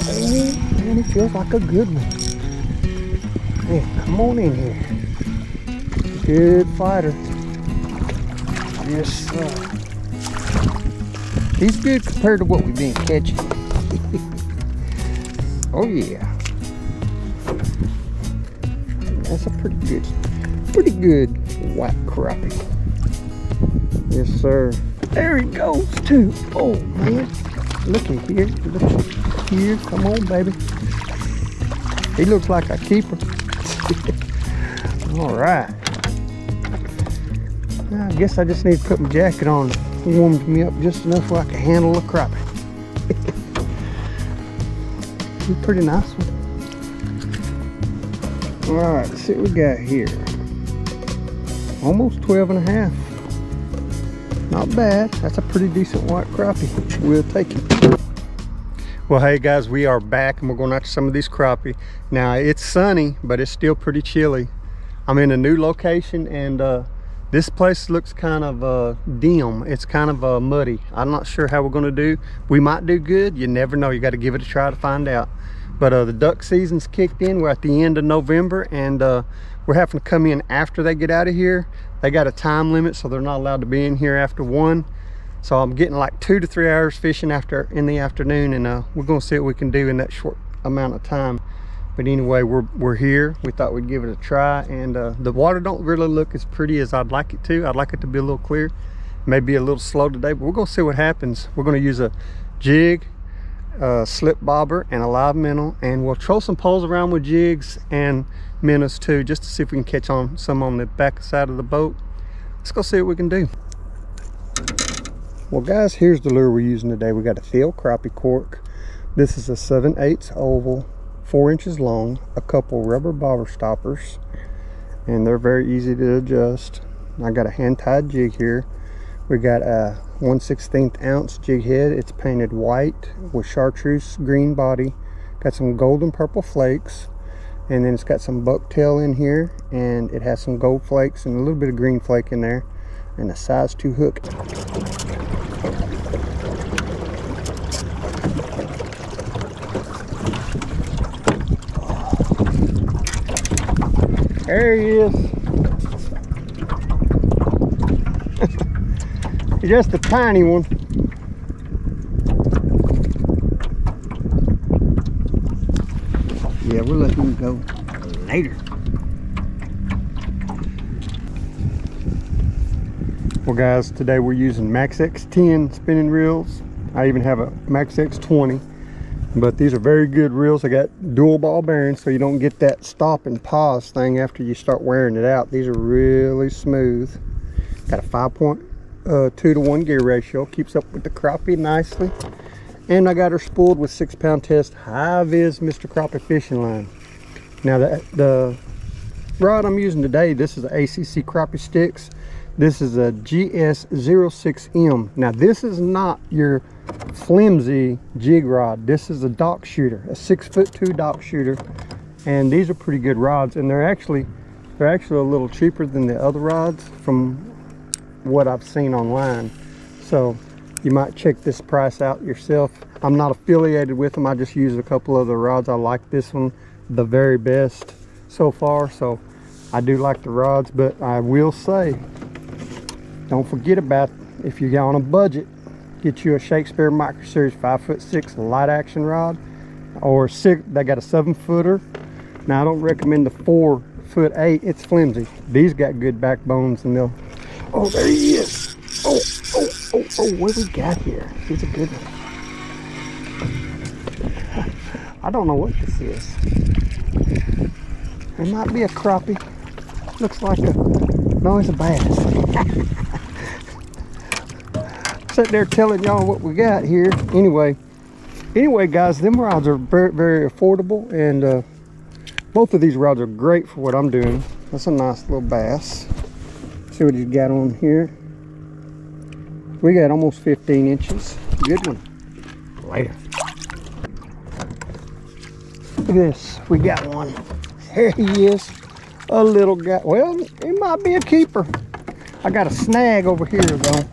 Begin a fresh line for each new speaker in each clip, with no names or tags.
Oh, man, it feels like a good one. Man, come on in here. Good fighter. Yes, sir. He's good compared to what we've been catching. Oh, yeah. That's a pretty good white crappie. Yes, sir. There he goes, too. Oh, man. Look at here. Look at here. Come on, baby. He looks like a keeper. All right. I guess I just need to put my jacket on. It warmed me up just enough where I can handle a crappie. Pretty nice one. All right, let's see what we got here. Almost 12 and a half. Not bad. That's a pretty decent white crappie. We'll take it. Well, hey guys, we are back and we're going after some of these crappie. Now it's sunny, but it's still pretty chilly. I'm in a new location and this place looks kind of dim. It's kind of muddy. I'm not sure how we're going to do. We might do good. You never know. You got to give it a try to find out. But the duck season's kicked in. We're at the end of November and we're having to come in after they get out of here. They got a time limit, so they're not allowed to be in here after 1. So I'm getting like 2 to 3 hours fishing in the afternoon, and we're going to see what we can do in that short amount of time. But anyway, we're here. We thought we'd give it a try, and the water don't really look as pretty as I'd like it to. I'd like it to be a little clear. Maybe a little slow today, but we're going to see what happens. We're going to use a jig, slip bobber, and a live minnow, and we'll throw some poles around with jigs and minnows too, just to see if we can catch on some on the back side of the boat. Let's go see what we can do. Well guys, here's the lure we're using today. We got a Thiel crappie cork. This is a 7/8 oval, 4 inches long, a couple rubber bobber stoppers, and they're very easy to adjust. I got a hand-tied jig here. We got a 1/16 ounce jig head. It's painted white with chartreuse green body. Got some golden purple flakes, and then it's got some bucktail in here, and it has some gold flakes and a little bit of green flake in there, and a size 2 hook. There he is. Just a tiny one. Yeah, we'll let him go later. Well guys, today we're using Max X10 spinning reels. I even have a Max X20, but these are very good reels. They got dual ball bearings, so you don't get that stop and pause thing after you start wearing it out. These are really smooth. Got a 5.2 to 1 gear ratio, keeps up with the crappie nicely. And I got her spooled with 6-pound test high-vis Mr. Crappie fishing line. Now the rod I'm using today, this is a ACC crappie sticks. This is a GS06M. Now this is not your flimsy jig rod. This is a dock shooter, a 6'2" dock shooter, and these are pretty good rods. And they're actually a little cheaper than the other rods from what I've seen online. So you might check this price out yourself. I'm not affiliated with them. I just use a couple of the rods. I like this one the very best so far. So I do like the rods, but I will say, don't forget about, if you're on a budget, get you a Shakespeare Micro Series 5'6" light action rod, or they got a 7-footer. Now I don't recommend the 4'8". It's flimsy. These got good backbones, and they'll. Oh, there he is. Oh, what we got here? He's a good one. I don't know what this is. It might be a crappie. Looks like no, it's a bass. Sitting there telling y'all what we got here. Anyway guys, them rods are very, very affordable, and both of these rods are great for what I'm doing. That's a nice little bass. See what he's got on here. We got almost 15 inches. Good one. Later. Look at this. We got one. There he is. A little guy. Well, he might be a keeper. I got a snag over here though.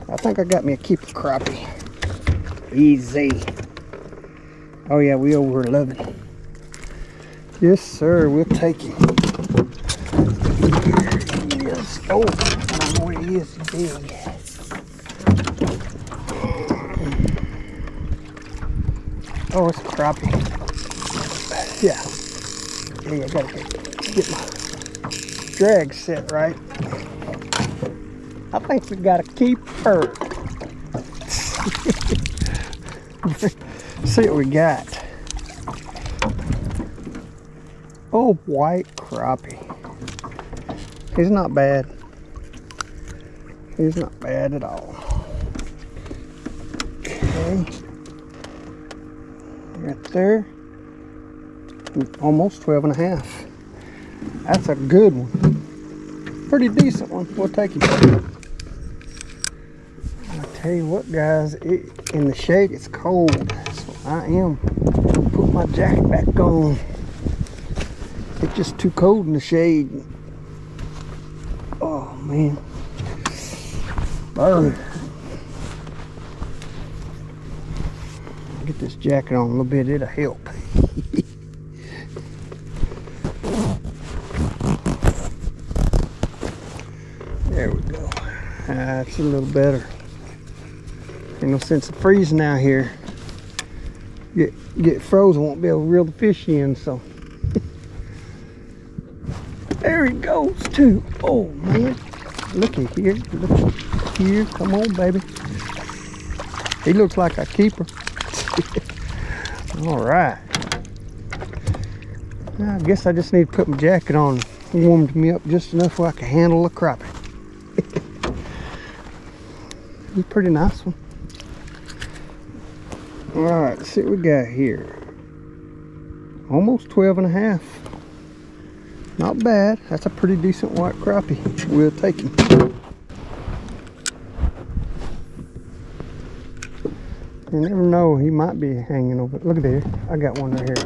I think I got me a keeper crappie. Easy. Oh yeah, we over 11. Yes, sir. We'll take him. Here he is. Oh, I don't know where he is. He's big. Oh, it's a crappie. Yeah. Hey, I gotta get my drag set right. I think we got a keeper. See what we got. Oh, white crappie. He's not bad. He's not bad at all. Okay. Right there. Almost 12 and a half. That's a good one. Pretty decent one. We'll take him. I'll tell you what, guys, in the shade it's cold. So I am gonna put my jacket back on. It's just too cold in the shade. Oh man. Burn. Get this jacket on a little bit, it'll help. There we go. That's a little better. Ain't no sense of freezing out here. Get frozen, won't be able to reel the fish in, so. There he goes too. Oh man. Looky here. Looky here. Come on, baby. He looks like a keeper. All right. I guess I just need to put my jacket on. Warmed me up just enough where I can handle a crappie. He's a pretty nice one. All right, let's see what we got here. Almost 12 and a half. Not bad. That's a pretty decent white crappie. We'll take him. You never know, he might be hanging over. Look at there. I got one right here.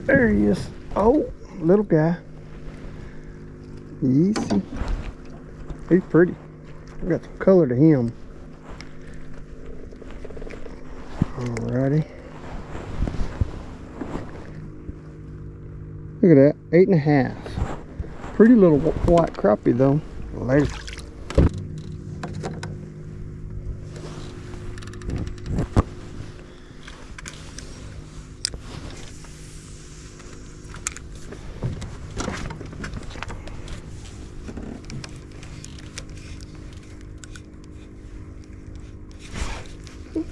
There he is. Oh, little guy. Easy. He's pretty. Got some color to him. Alrighty. Look at that. 8 and a half. Pretty little white crappie though. Later.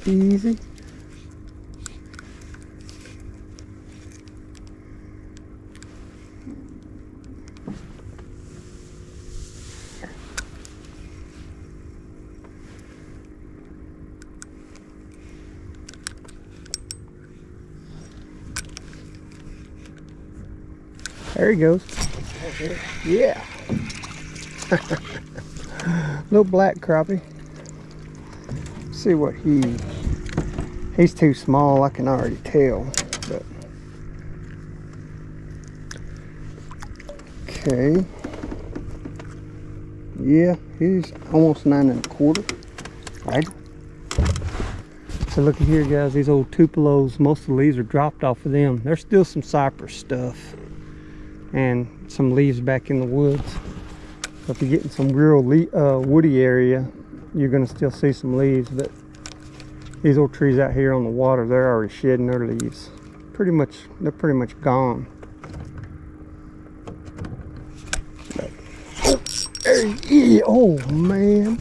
Easy. There he goes. Yeah. Little black crappie. See what he's too small, I can already tell. But okay. Yeah, he's almost 9 1/4. Right. So look at here, guys, these old Tupelos, most of the leaves are dropped off of them. There's still some cypress stuff and some leaves back in the woods. So if you're getting some real woody area, you're gonna still see some leaves. But these old trees out here on the water, they're already shedding their leaves. They're pretty much gone. But, there he is. Oh man,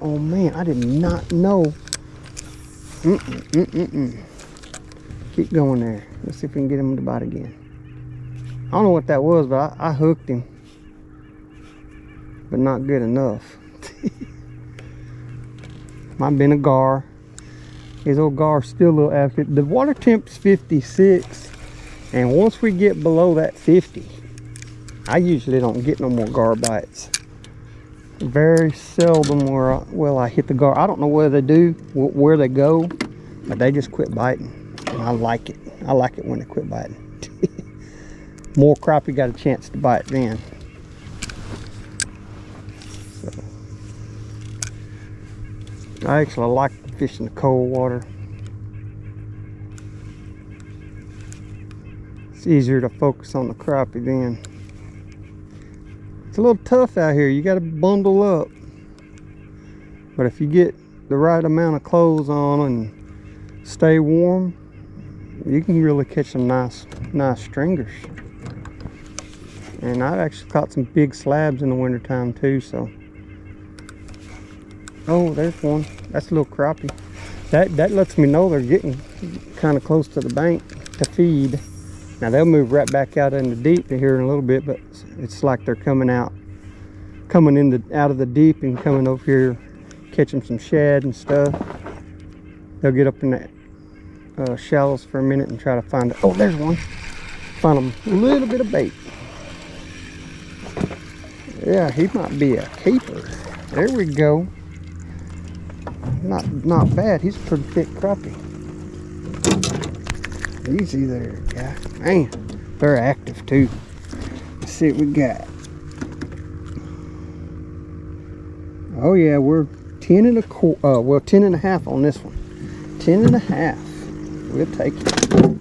oh man, I did not know. Keep going there. Let's see if we can get him to bite again. I don't know what that was, but I hooked him, but not good enough. Might have been a gar. His old gar's still a little after. The water temp's 56, and once we get below that 50, I usually don't get no more gar bites. Very seldom where I hit the gar. I don't know where they do, where they go, but they just quit biting. And I like it. I like it when they quit biting. More crappie got a chance to bite then. So, I actually like fishing the cold water. It's easier to focus on the crappie then. It's a little tough out here. You got to bundle up. But if you get the right amount of clothes on and stay warm, you can really catch some nice stringers. And I've actually caught some big slabs in the wintertime too, so. Oh, there's one. That's a little crappie. That lets me know they're getting kind of close to the bank to feed. Now they'll move right back out in the deep here in a little bit, but it's like they're coming out of the deep and coming over here, catching some shad and stuff. They'll get up in that shallows for a minute and try to find it. Oh, there's one. Find them a little bit of bait. Yeah, he might be a keeper. There we go. Not bad. He's a pretty thick crappie. Easy there, guy. Man, they're active too. Let's see what we got. Oh yeah, we're 10 and a quarter. Well, 10 and a half on this one. 10 and a half. We'll take it.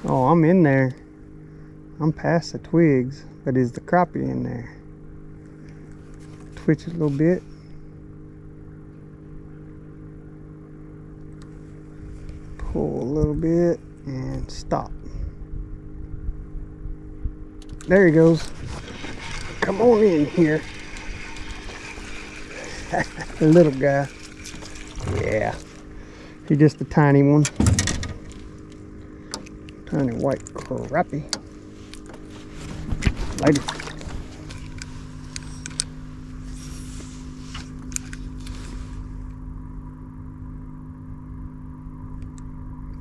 Oh, I'm in there. I'm past the twigs, but is the crappie in there? Twitch it a little bit. Pull a little bit and stop. There he goes. Come on in here. Little guy. Yeah. He's just a tiny one. Tiny white crappie. Later.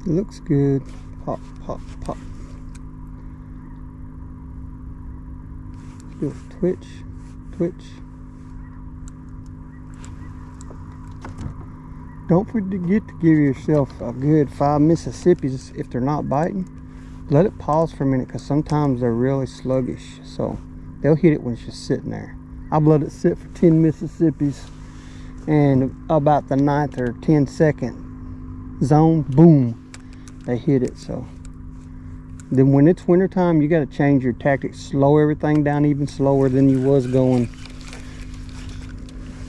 Looks good. Pop, pop, pop. Little twitch, twitch. Don't forget to give yourself a good 5 Mississippis if they're not biting. Let it pause for a minute because sometimes they're really sluggish. So they'll hit it when it's just sitting there. I've let it sit for 10 Mississippis, and about the 9th or 10-second zone, boom, they hit it. So then when it's winter time, you got to change your tactics, slow everything down even slower than you was going.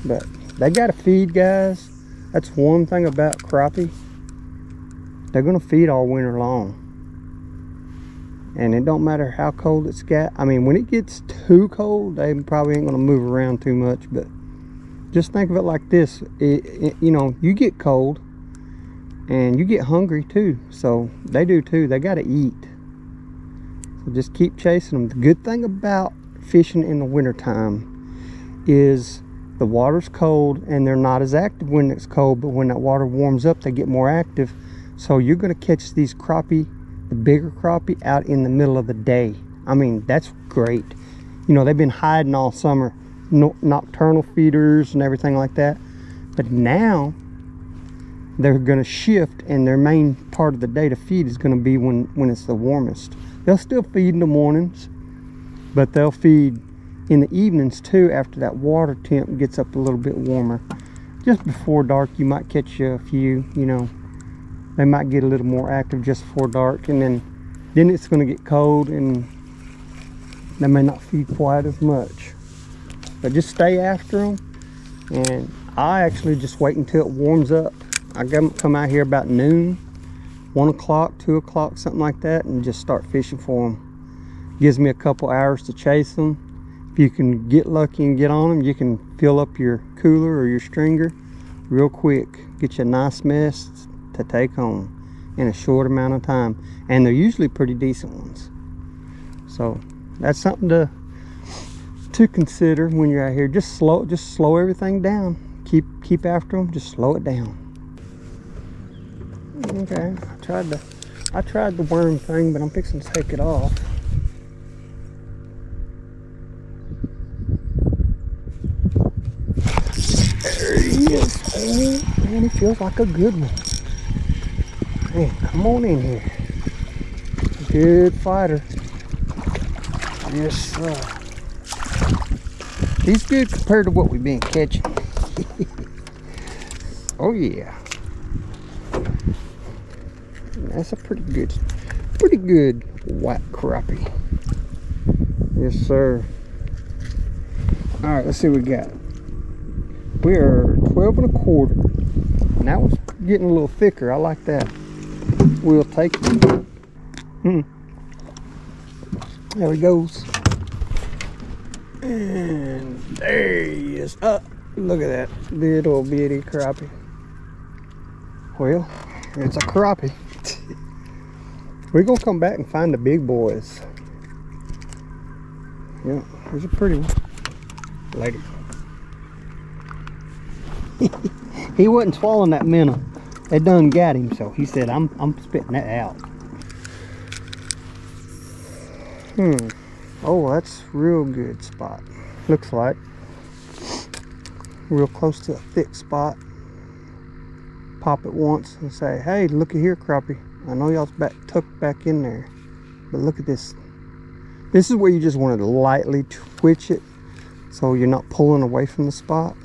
But they got to feed, guys. That's one thing about crappie. They're going to feed all winter long. And it don't matter how cold it's got. I mean, when it gets too cold, they probably ain't going to move around too much. But just think of it like this. You know, you get cold and you get hungry too. So they do too. They got to eat. So just keep chasing them. The good thing about fishing in the wintertime is the water's cold and they're not as active when it's cold. But when that water warms up, they get more active. So you're going to catch these crappie, the bigger crappie, out in the middle of the day. I mean, that's great. You know, they've been hiding all summer, nocturnal feeders and everything like that. But now they're going to shift, and their main part of the day to feed is going to be when it's the warmest. They'll still feed in the mornings, but they'll feed in the evenings too after that water temp gets up a little bit warmer. Just before dark, you might catch a few, you know. They might get a little more active just before dark, and then it's going to get cold and they may not feed quite as much. But just stay after them, and I actually just wait until it warms up. I come out here about noon, 1 o'clock, 2 o'clock, something like that, and just start fishing for them. Gives me a couple hours to chase them. If you can get lucky and get on them, you can fill up your cooler or your stringer real quick. Get you a nice mess to take home in a short amount of time, and they're usually pretty decent ones. So that's something to consider when you're out here. Just slow everything down. Keep after them. Just slow it down. Okay, I tried the worm thing, but I'm fixing to take it off. There he is. Oh man, he feels like a good one. Man, come on in here. Good fighter. Yes, sir. He's good compared to what we've been catching. Oh yeah. That's a pretty good white crappie. Yes, sir. All right, let's see what we got. We are 12 1/4. And that was getting a little thicker. I like that. We'll take it. There he goes. And there he is. Look at that little bitty crappie. Well, it's a crappie. We're gonna come back and find the big boys. Yeah, here's a pretty one. Later. He wasn't swallowing that minnow. They done got him, so he said, I'm spitting that out. Oh, that's real good spot. Looks like. Real close to a thick spot. Pop it once and say, hey, looky here, crappie. I know y'all's tucked back in there, but look at this. This is where you just want to lightly twitch it so you're not pulling away from the spot.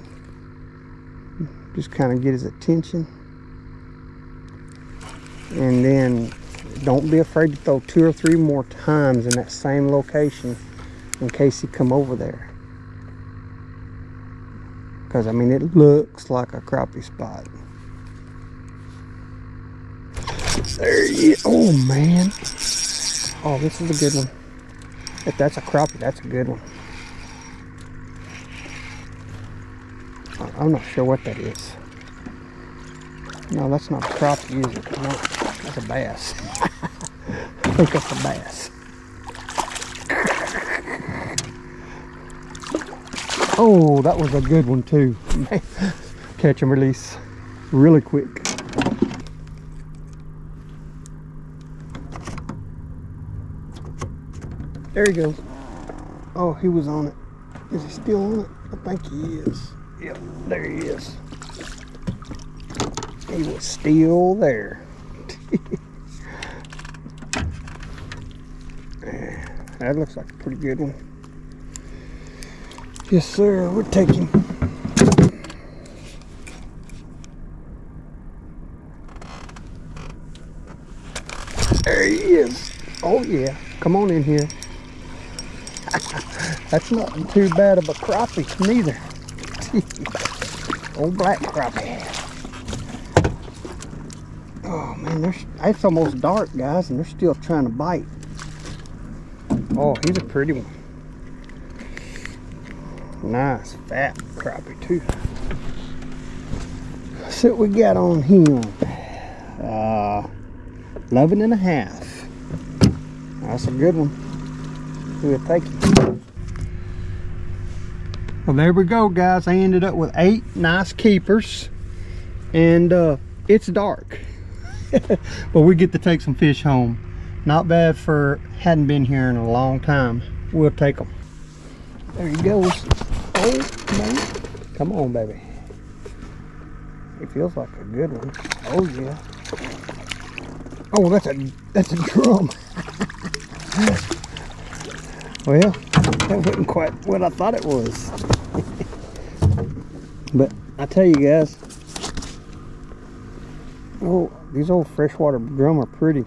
Just kind of get his attention. And then don't be afraid to throw 2 or 3 more times in that same location in case he come over there. Because I mean, it looks like a crappie spot. There he is. Oh man. Oh, this is a good one. If that's a crappie, that's a good one. I'm not sure what that is. No, that's not a crappie, is it? No, that's a bass. I think that's a bass. Oh, that was a good one too. Catch and release really quick. There he goes. Oh, he was on it. Is he still on it? I think he is. Yep, there he is. He was still there. That looks like a pretty good one. Yes, sir. We're taking. There he is. Oh, yeah. Come on in here. That's not too bad of a crappie neither. Old black crappie. Oh man, it's almost dark, guys, and they're still trying to bite. Oh, he's a pretty one. Nice fat crappie too. Let's see what we got on him. 11.5. That's a good one. We'll take it. Well, there we go, guys. I ended up with 8 nice keepers, and it's dark. But we get to take some fish home. Not bad for hadn't been here in a long time. We'll take them. There he goes. Oh man, come on, baby. He feels like a good one. Oh yeah. Oh, that's a drum. Well, that wasn't quite what I thought it was. But I tell you guys, oh, these old freshwater drum are pretty.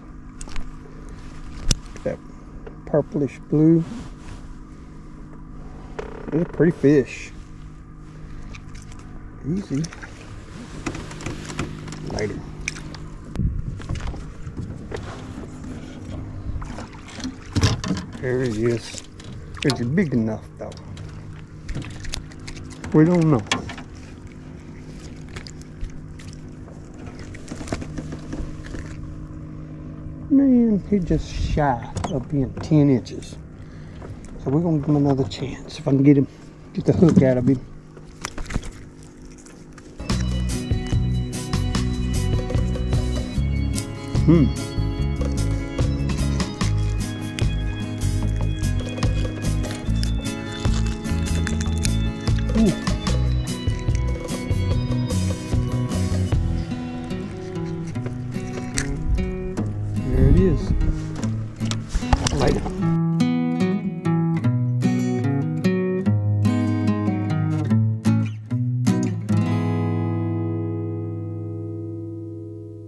That purplish blue. These are pretty fish. Easy. Later. There he is. Is he big enough though? We don't know. Man, he's just shy of being 10 inches. So we're gonna give him another chance. If I can get the hook out of him.